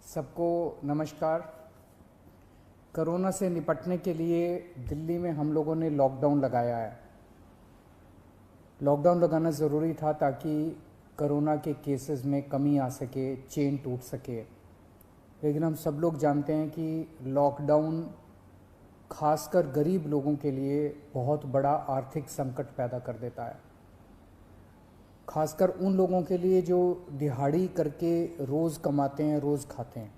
सबको नमस्कार। कोरोना से निपटने के लिए दिल्ली में हम लोगों ने लॉकडाउन लगाया है। लॉकडाउन लगाना ज़रूरी था ताकि कोरोना के केसेस में कमी आ सके, चेन टूट सके। लेकिन हम सब लोग जानते हैं कि लॉकडाउन खासकर गरीब लोगों के लिए बहुत बड़ा आर्थिक संकट पैदा कर देता है। खासकर उन लोगों के लिए जो दिहाड़ी करके रोज़ कमाते हैं, रोज़ खाते हैं।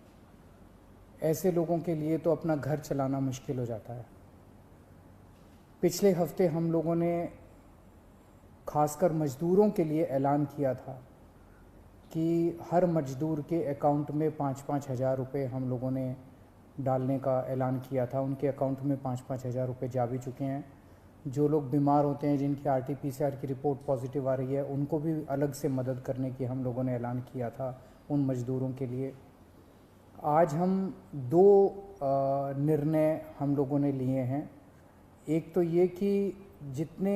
ऐसे लोगों के लिए तो अपना घर चलाना मुश्किल हो जाता है। पिछले हफ्ते हम लोगों ने खासकर मज़दूरों के लिए ऐलान किया था कि हर मज़दूर के अकाउंट में 5-5 हज़ार रुपये हम लोगों ने डालने का ऐलान किया था। उनके अकाउंट में 5-5 हज़ार रुपये जा भी चुके हैं। जो लोग बीमार होते हैं, जिनकी RT-PCR की रिपोर्ट पॉजिटिव आ रही है, उनको भी अलग से मदद करने की हम लोगों ने ऐलान किया था उन मज़दूरों के लिए। आज हम दो निर्णय हम लोगों ने लिए हैं। एक तो ये कि जितने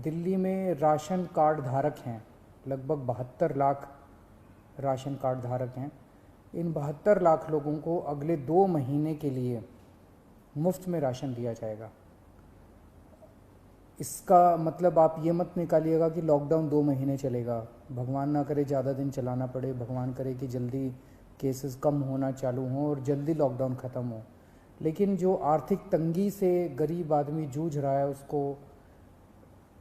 दिल्ली में राशन कार्ड धारक हैं, लगभग 72 लाख राशन कार्ड धारक हैं, इन 72 लाख लोगों को अगले 2 महीने के लिए मुफ्त में राशन दिया जाएगा। इसका मतलब आप ये मत निकालिएगा कि लॉकडाउन 2 महीने चलेगा। भगवान ना करे ज़्यादा दिन चलाना पड़े, भगवान करे कि जल्दी केसेस कम होना चालू हों और जल्दी लॉकडाउन ख़त्म हो। लेकिन जो आर्थिक तंगी से गरीब आदमी जूझ रहा है, उसको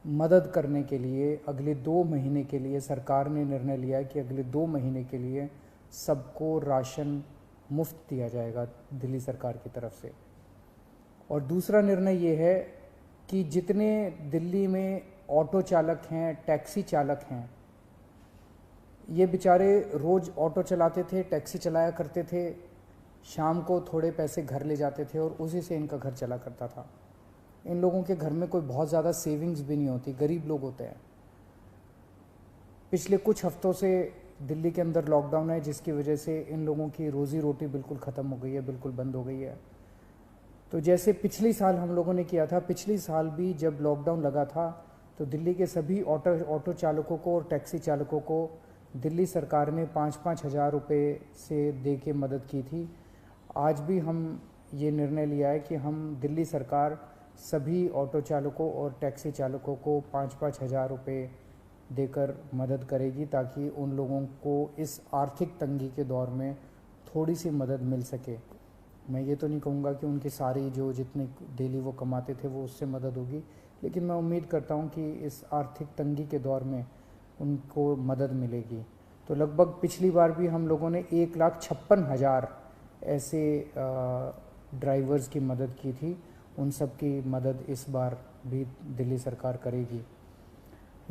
मदद करने के लिए अगले 2 महीने के लिए सरकार ने निर्णय लिया है कि अगले 2 महीने के लिए सबको राशन मुफ्त दिया जाएगा दिल्ली सरकार की तरफ से। और दूसरा निर्णय ये है कि जितने दिल्ली में ऑटो चालक हैं, टैक्सी चालक हैं, ये बेचारे रोज़ ऑटो चलाते थे, टैक्सी चलाया करते थे, शाम को थोड़े पैसे घर ले जाते थे और उसी से इनका घर चला करता था। इन लोगों के घर में कोई बहुत ज़्यादा सेविंग्स भी नहीं होती, गरीब लोग होते हैं। पिछले कुछ हफ्तों से दिल्ली के अंदर लॉकडाउन है, जिसकी वजह से इन लोगों की रोज़ी रोटी बिल्कुल ख़त्म हो गई है, बिल्कुल बंद हो गई है। तो जैसे पिछली साल हम लोगों ने किया था, पिछली साल भी जब लॉकडाउन लगा था तो दिल्ली के सभी ऑटो चालकों को और टैक्सी चालकों को दिल्ली सरकार ने 5-5 हज़ार रुपये से दे के मदद की थी। आज भी हम ये निर्णय लिया है कि हम दिल्ली सरकार सभी ऑटो चालकों और टैक्सी चालकों को 5-5 हज़ार रुपये देकर मदद करेगी, ताकि उन लोगों को इस आर्थिक तंगी के दौर में थोड़ी सी मदद मिल सके। मैं ये तो नहीं कहूँगा कि उनकी सारी जो जितने डेली वो कमाते थे वो उससे मदद होगी, लेकिन मैं उम्मीद करता हूँ कि इस आर्थिक तंगी के दौर में उनको मदद मिलेगी। तो लगभग पिछली बार भी हम लोगों ने 1,56,000 ऐसे ड्राइवर्स की मदद की थी। उन सब की मदद इस बार भी दिल्ली सरकार करेगी।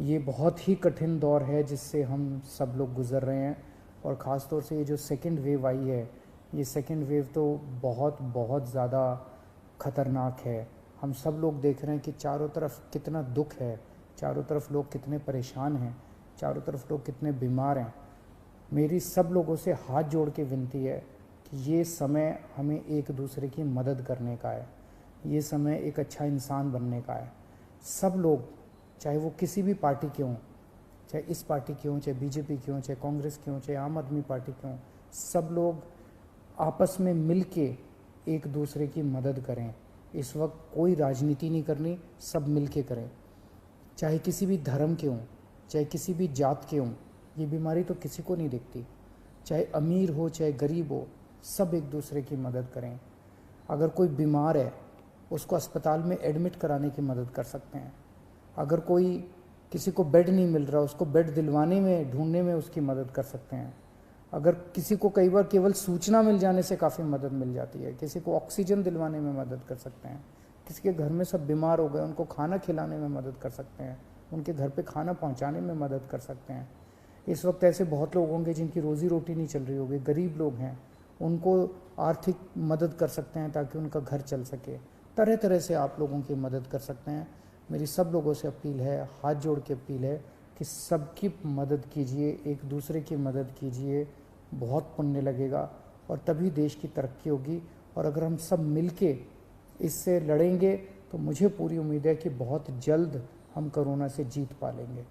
ये बहुत ही कठिन दौर है जिससे हम सब लोग गुज़र रहे हैं, और ख़ास तौर से ये जो सेकंड वेव आई है, ये सेकंड वेव तो बहुत ज़्यादा ख़तरनाक है। हम सब लोग देख रहे हैं कि चारों तरफ कितना दुख है, चारों तरफ लोग कितने परेशान हैं, चारों तरफ लोग कितने बीमार हैं। मेरी सब लोगों से हाथ जोड़ के विनती है कि ये समय हमें एक दूसरे की मदद करने का है, ये समय एक अच्छा इंसान बनने का है। सब लोग, चाहे वो किसी भी पार्टी के हों, चाहे इस पार्टी के हों, चाहे BJP के हों, चाहे कांग्रेस के हों, चाहे आम आदमी पार्टी के हों, सब लोग आपस में मिल के एक दूसरे की मदद करें। इस वक्त कोई राजनीति नहीं करनी, सब मिल के करें। चाहे किसी भी धर्म के हों, चाहे किसी भी जात के हों, ये बीमारी तो किसी को नहीं दिखती। चाहे अमीर हो चाहे गरीब हो, सब एक दूसरे की मदद करें। अगर कोई बीमार है, उसको अस्पताल में एडमिट कराने की मदद कर सकते हैं। अगर कोई किसी को बेड नहीं मिल रहा, उसको बेड दिलवाने में, ढूंढने में उसकी मदद कर सकते हैं। अगर किसी को कई बार केवल सूचना मिल जाने से काफ़ी मदद मिल जाती है, किसी को ऑक्सीजन दिलवाने में मदद कर सकते हैं। किसी के घर में सब बीमार हो गए, उनको खाना खिलाने में मदद कर सकते हैं, उनके घर पे खाना पहुंचाने में मदद कर सकते हैं। इस वक्त ऐसे बहुत लोग होंगे जिनकी रोज़ी रोटी नहीं चल रही होगी, गरीब लोग हैं, उनको आर्थिक मदद कर सकते हैं ताकि उनका घर चल सके। तरह तरह से आप लोगों की मदद कर सकते हैं। मेरी सब लोगों से अपील है, हाथ जोड़ के अपील है कि सबकी मदद कीजिए, एक दूसरे की मदद कीजिए। बहुत पुण्य लगेगा और तभी देश की तरक्की होगी। और अगर हम सब मिलके इससे लड़ेंगे तो मुझे पूरी उम्मीद है कि बहुत जल्द हम कोरोना से जीत पा लेंगे।